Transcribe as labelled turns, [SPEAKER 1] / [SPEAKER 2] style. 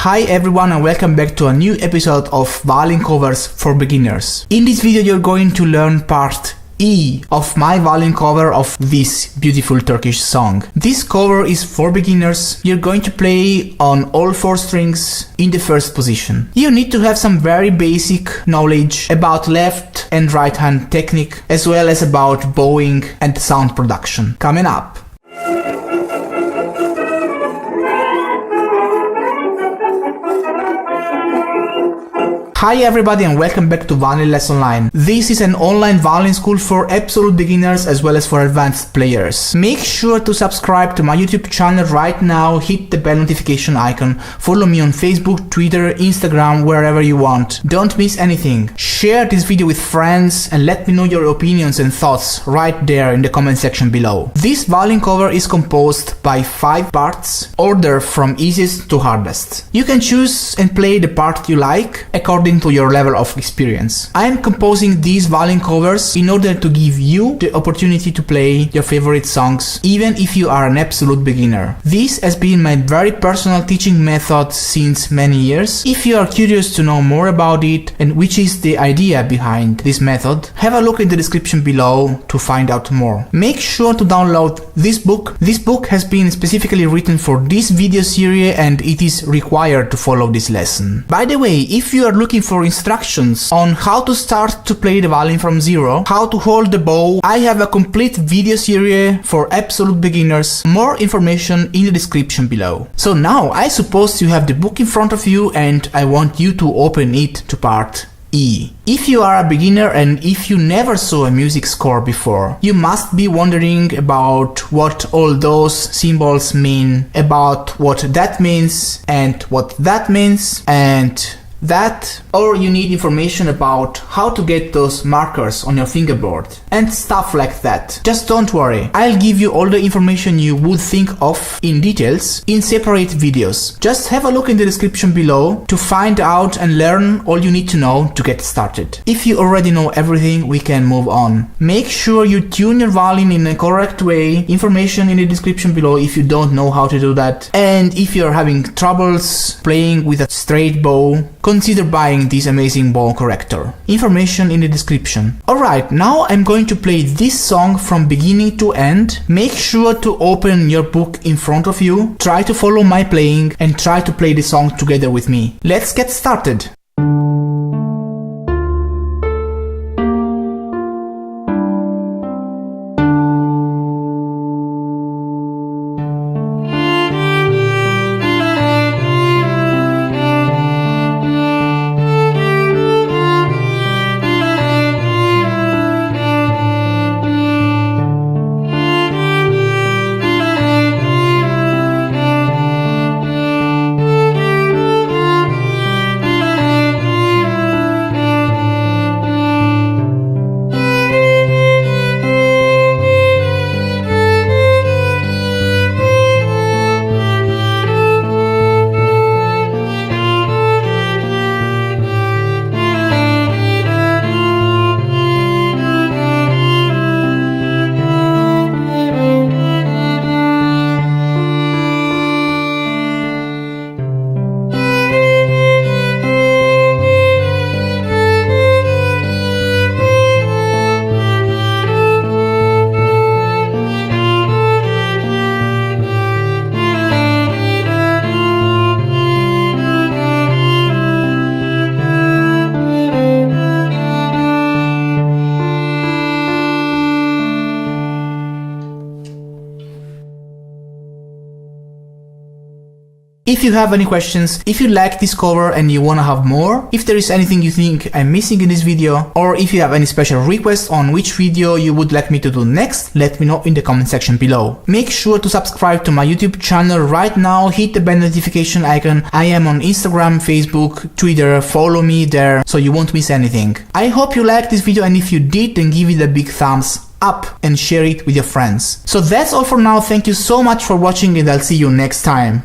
[SPEAKER 1] Hi everyone and welcome back to a new episode of violin covers for beginners. In this video you're going to learn part E of my violin cover of this beautiful Turkish song. This cover is for beginners. You're going to play on all four strings in the first position. You need to have some very basic knowledge about left and right hand technique, as well as about bowing and sound production. Coming up. Hi everybody and welcome back to Violin Lesson Online. This is an online violin school for absolute beginners as well as for advanced players. Make sure to subscribe to my YouTube channel right now, hit the bell notification icon, follow me on Facebook, Twitter, Instagram, wherever you want. Don't miss anything. Share this video with friends and let me know your opinions and thoughts right there in the comment section below. This violin cover is composed by 5 parts, ordered from easiest to hardest. You can choose and play the part you like according to your level of experience. I am composing these violin covers in order to give you the opportunity to play your favorite songs, even if you are an absolute beginner. This has been my very personal teaching method since many years. If you are curious to know more about it and which is the idea behind this method, have a look in the description below to find out more. Make sure to download this book. This book has been specifically written for this video series and it is required to follow this lesson. By the way, if you are looking for instructions on how to start to play the violin from zero, how to hold the bow, I have a complete video series for absolute beginners. More information in the description below. So now I suppose you have the book in front of you and I want you to open it to part E. If you are a beginner and if you never saw a music score before, you must be wondering about what all those symbols mean, about what that means and what that means and that, or you need information about how to get those markers on your fingerboard and stuff like that. Just don't worry, I'll give you all the information you would think of in details in separate videos. Just have a look in the description below to find out and learn all you need to know to get started. If you already know everything, we can move on. Make sure you tune your violin in a correct way. Information in the description below if you don't know how to do that. And if you're having troubles playing with a straight bow, consider buying this amazing bow corrector. Information in the description. Alright, now I'm going to play this song from beginning to end. Make sure to open your book in front of you, try to follow my playing and try to play the song together with me. Let's get started! If you have any questions, if you like this cover and you wanna have more, if there is anything you think I'm missing in this video, or if you have any special requests on which video you would like me to do next, let me know in the comment section below. Make sure to subscribe to my YouTube channel right now, hit the bell notification icon. I am on Instagram, Facebook, Twitter, follow me there so you won't miss anything. I hope you liked this video and if you did, then give it a big thumbs up and share it with your friends. So that's all for now, thank you so much for watching and I'll see you next time.